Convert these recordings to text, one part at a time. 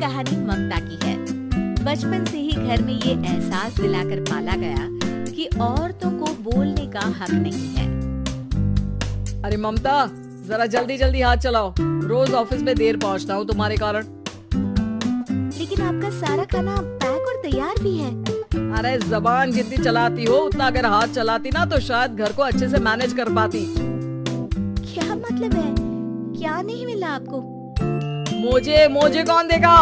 कहानी ममता की है। बचपन से ही घर में ये एहसास दिलाकर पाला गया कि औरतों को बोलने का हक नहीं है। अरे ममता, जरा जल्दी जल्दी हाथ चलाओ, रोज ऑफिस में देर पहुंचता हूँ तुम्हारे कारण। लेकिन आपका सारा खाना पैक और तैयार भी है। अरे जबान जितनी चलाती हो उतना अगर हाथ चलाती ना तो शायद घर को अच्छे से मैनेज कर पाती। क्या मतलब है? क्या नहीं मिला आपको? मोजे कौन देगा?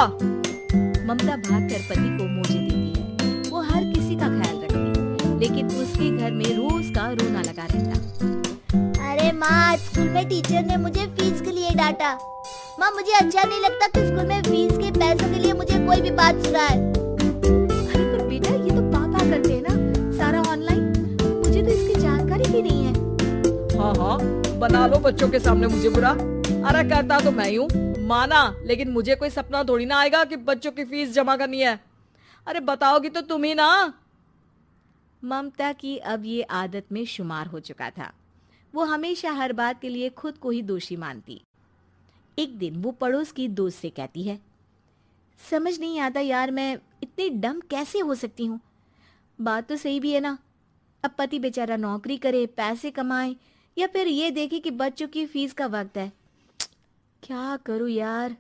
ममता भागकर पति को मोजे देती है। वो हर किसी का ख्याल रखती, लेकिन उसके घर में रोज का रोना लगा रहता। अरे माँ, स्कूल में टीचर ने मुझे फीस के लिए डांटा। माँ, मुझे अच्छा नहीं लगता कि स्कूल में फीस के पैसों के लिए मुझे कोई भी बात सुनाए। अरे पर बेटा, ये तो पापा करते हैं ना सारा ऑनलाइन। मुझे तो इसकी जानकारी भी नहीं है। हाँ, बना लो बच्चों के सामने मुझे बुरा। अरे करता तो मैं ही हूँ, माना, लेकिन मुझे कोई सपना थोड़ी ना आएगा कि बच्चों की फीस जमा करनी है। अरे बताओगी तो तुम ही ना। ममता की अब ये आदत में शुमार हो चुका था। वो हमेशा हर बात के लिए खुद को ही दोषी मानती। एक दिन वो पड़ोस की दोस्त से कहती है, समझ नहीं आता यार, मैं इतनी डम कैसे हो सकती हूँ। बात तो सही भी है ना। अब पति बेचारा नौकरी करे, पैसे कमाए, या फिर ये देखे कि बच्चों की फीस का वक्त है। क्या करूँ यार।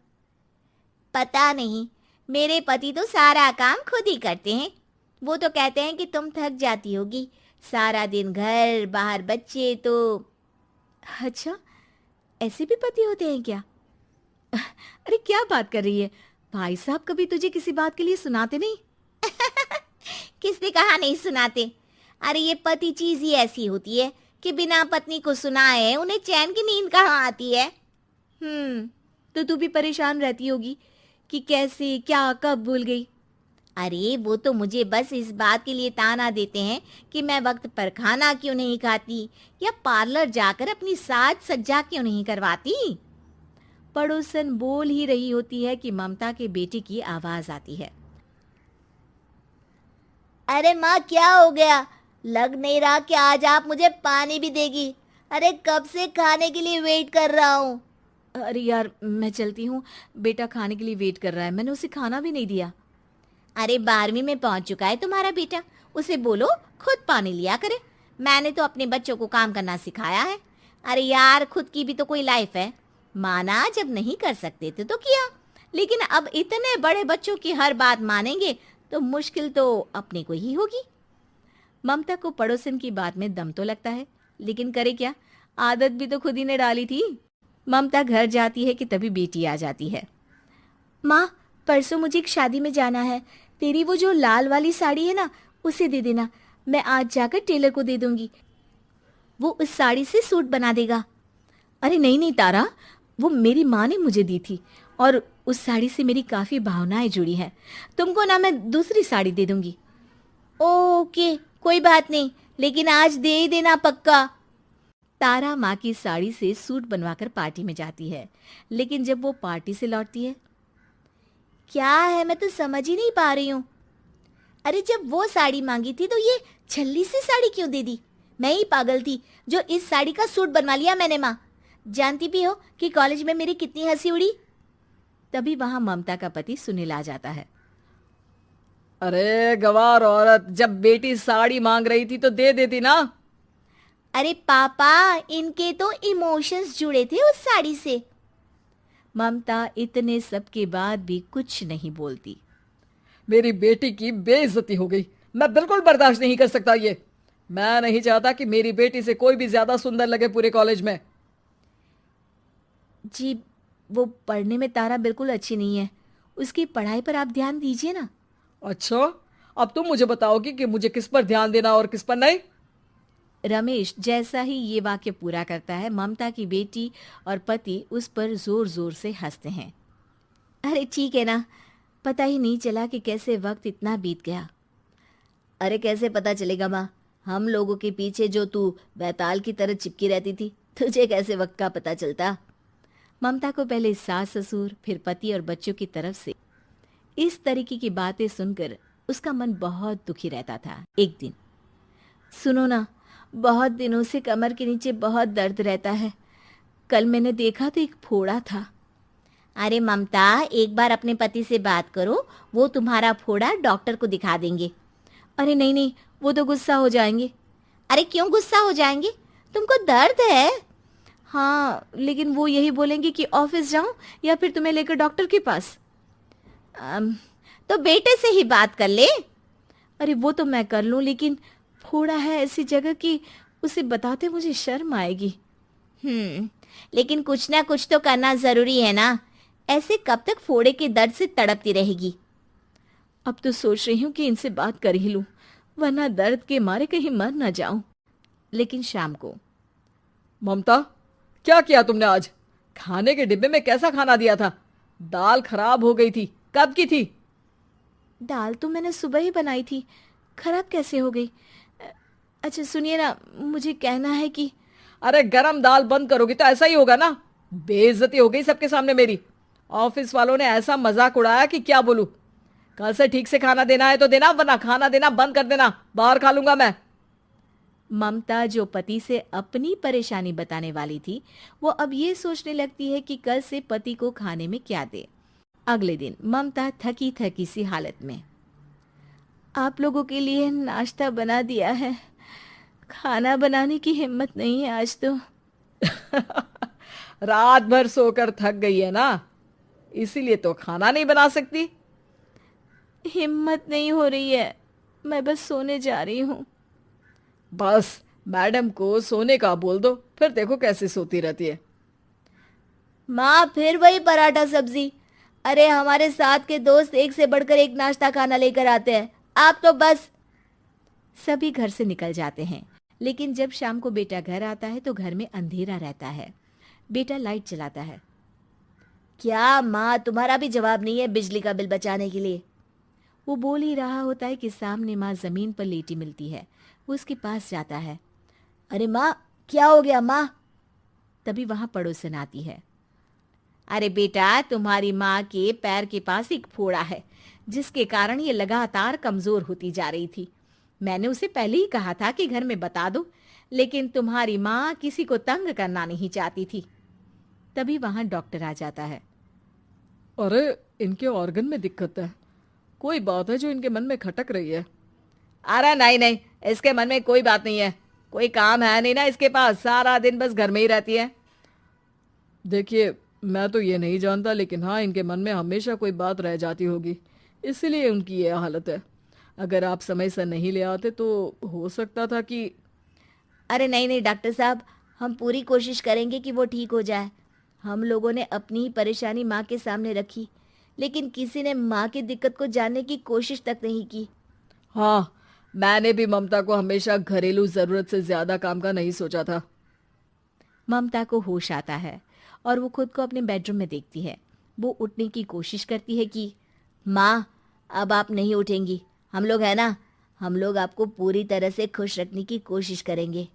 पता नहीं, मेरे पति तो सारा काम खुद ही करते हैं। वो तो कहते हैं कि तुम थक जाती होगी, सारा दिन घर बाहर बच्चे। तो अच्छा, ऐसे भी पति होते हैं क्या? अरे क्या बात कर रही है? भाई साहब कभी तुझे किसी बात के लिए सुनाते नहीं? किसने कहा नहीं सुनाते? अरे ये पति चीज ही ऐसी होती है कि बिना पत्नी को सुनाए उन्हें चैन की नींद कहाँ आती है। तो तू भी परेशान रहती होगी कि कैसे, क्या, कब भूल गई। अरे वो तो मुझे बस इस बात के लिए ताना देते हैं कि मैं वक्त पर खाना क्यों नहीं खाती या पार्लर जाकर अपनी साज सज्जा क्यों नहीं करवाती। पड़ोसन बोल ही रही होती है कि ममता के बेटे की आवाज आती है। अरे माँ, क्या हो गया? लग नहीं रहा कि आज आप मुझे पानी भी देगी। अरे कब से खाने के लिए वेट कर रहा हूँ। अरे यार, मैं चलती हूँ, बेटा खाने के लिए वेट कर रहा है। मैंने उसे खाना भी नहीं दिया। अरे 12वीं में पहुंच चुका है तुम्हारा बेटा, उसे बोलो खुद पानी लिया करे। मैंने तो अपने बच्चों को काम करना सिखाया है। अरे यार, खुद की भी तो कोई लाइफ है। माना जब नहीं कर सकते थे तो किया, लेकिन अब इतने बड़े बच्चों की हर बात मानेंगे तो मुश्किल तो अपने को ही होगी। ममता को पड़ोसन की बात में दम तो लगता है, लेकिन करे क्या, आदत भी तो खुद ही ने डाली थी। ममता घर जाती है कि तभी बेटी आ जाती है। माँ, परसों मुझे एक शादी में जाना है। तेरी वो जो लाल वाली साड़ी है ना, उसे दे देना। मैं आज जाकर टेलर को दे दूंगी, वो उस साड़ी से सूट बना देगा। अरे नहीं नहीं तारा, वो मेरी माँ ने मुझे दी थी और उस साड़ी से मेरी काफ़ी भावनाएं जुड़ी हैं। तुमको ना मैं दूसरी साड़ी दे दूंगी। ओके, कोई बात नहीं, लेकिन आज दे ही देना पक्का। तारा माँ की साड़ी से सूट बनवाकर पार्टी में जाती है, लेकिन जब वो पार्टी से लौटती है, क्या है, मैं तो समझ ही नहीं पा रही हूँ। अरे जब वो साड़ी मांगी थी तो ये छल्ली सी साड़ी क्यों दे दी? मैं ही पागल थी जो इस साड़ी का सूट बनवा लिया मैंने। माँ, जानती भी हो कि कॉलेज में मेरी कितनी हंसी उड़ी। तभी वहां ममता का पति सुनील आ जाता है। अरे गवार औरत, जब बेटी साड़ी मांग रही थी तो दे देती ना। अरे पापा, इनके तो इमोशंस जुड़े थे उस साड़ी से। ममता इतने सब के बाद भी कुछ नहीं बोलती। मेरी बेटी की बेइज्जती हो गई, मैं बिल्कुल बर्दाश्त नहीं कर सकता ये। मैं नहीं चाहता कि मेरी बेटी से कोई भी ज्यादा सुंदर लगे पूरे कॉलेज में। जी, वो पढ़ने में तारा बिल्कुल अच्छी नहीं है, उसकी पढ़ाई पर आप ध्यान दीजिए ना। अच्छा, अब तुम मुझे बताओगी कि मुझे किस पर ध्यान देना और किस पर नहीं। रमेश जैसा ही ये वाक्य पूरा करता है, ममता की बेटी और पति उस पर जोर जोर से हंसते हैं। अरे ठीक है ना, पता ही नहीं चला कि कैसे वक्त इतना बीत गया। अरे कैसे पता चलेगा माँ, हम लोगों के पीछे जो तू बैताल की तरह चिपकी रहती थी, तुझे कैसे वक्त का पता चलता। ममता को पहले सास ससुर, फिर पति और बच्चों की तरफ से इस तरीके की बातें सुनकर उसका मन बहुत दुखी रहता था। एक दिन, सुनो ना, बहुत दिनों से कमर के नीचे बहुत दर्द रहता है। कल मैंने देखा तो एक फोड़ा था। अरे ममता, एक बार अपने पति से बात करो, वो तुम्हारा फोड़ा डॉक्टर को दिखा देंगे। अरे नहीं नहीं, वो तो गुस्सा हो जाएंगे। अरे क्यों गुस्सा हो जाएंगे? तुमको दर्द है? हाँ, लेकिन वो यही बोलेंगे कि ऑफिस जाऊं या फिर तुम्हें लेकर डॉक्टर के पास। तो बेटे से ही बात कर ले। अरे वो तो मैं कर लूं, लेकिन फोड़ा है ऐसी जगह कि उसे बताते मुझे शर्म आएगी। लेकिन कुछ ना कुछ तो करना जरूरी है ना। ऐसे कब तक फोड़े के दर्द से तड़पती रहेगी? अब तो सोच रही हूँ कि इनसे बात कर ही लूं, वरना दर्द के मारे कहीं मर ना जाऊं। लेकिन शाम को, ममता, क्या किया तुमने आज? खाने के डिब्बे में कैसा खाना दिया था? दाल खराब हो गई थी। कब की थी? दाल तो मैंने सुबह ही बनाई थी, खराब कैसे हो गई? अच्छा सुनिए ना, मुझे कहना है कि अरे गरम दाल बंद करोगी तो ऐसा ही होगा ना। बेइज्जती हो गई सबके सामने मेरी। ऑफिस वालों ने ऐसा मजाक उड़ाया कि क्या बोलूं। कल से ठीक से खाना देना है तो देना, वरना खाना देना बंद कर देना। बाहर खा लूंगा मैं। ममता, जो पति से अपनी परेशानी बताने वाली थी, वो अब ये सोचने लगती है कि कल से पति को खाने में क्या दे। अगले दिन ममता थकी थकी सी हालत में, आप लोगों के लिए नाश्ता बना दिया है, खाना बनाने की हिम्मत नहीं है आज तो। रात भर सोकर थक गई है ना, इसीलिए तो खाना नहीं बना सकती। हिम्मत नहीं हो रही है, मैं बस सोने जा रही हूँ। बस मैडम को सोने का बोल दो, फिर देखो कैसे सोती रहती है। माँ, फिर वही पराठा सब्जी। अरे हमारे साथ के दोस्त एक से बढ़कर एक नाश्ता खाना लेकर आते हैं, आप तो बस। सभी घर से निकल जाते हैं, लेकिन जब शाम को बेटा घर आता है तो घर में अंधेरा रहता है। बेटा लाइट चलाता है। क्या माँ, तुम्हारा भी जवाब नहीं है बिजली का बिल बचाने के लिए? वो बोल ही रहा होता है कि सामने माँ जमीन पर लेटी मिलती है। वो उसके पास जाता है। अरे माँ, क्या हो गया माँ? तभी वहां पड़ोसन आती है। अरे बेटा, तुम्हारी माँ के पैर के पास एक फोड़ा है, जिसके कारण ये लगातार कमजोर होती जा रही थी। मैंने उसे पहले ही कहा था कि घर में बता दो, लेकिन तुम्हारी माँ किसी को तंग करना नहीं चाहती थी। तभी वहां डॉक्टर आ जाता है। अरे इनके ऑर्गन में दिक्कत है, कोई बात है जो इनके मन में खटक रही है। अरे नहीं नहीं, इसके मन में कोई बात नहीं है। कोई काम है नहीं ना इसके पास, सारा दिन बस घर में ही रहती है। देखिए, मैं तो ये नहीं जानता, लेकिन हाँ, इनके मन में हमेशा कोई बात रह जाती होगी, इसीलिए उनकी ये हालत है। अगर आप समय से नहीं ले आते तो हो सकता था कि। अरे नहीं नहीं डॉक्टर साहब, हम पूरी कोशिश करेंगे कि वो ठीक हो जाए। हम लोगों ने अपनी ही परेशानी माँ के सामने रखी, लेकिन किसी ने माँ की दिक्कत को जानने की कोशिश तक नहीं की। हाँ, मैंने भी ममता को हमेशा घरेलू जरूरत से ज्यादा काम का नहीं सोचा था। ममता को होश आता है और वो खुद को अपने बेडरूम में देखती है। वो उठने की कोशिश करती है कि माँ, अब आप नहीं उठेंगी। हम लोग है ना, हम लोग आपको पूरी तरह से खुश रखने की कोशिश करेंगे।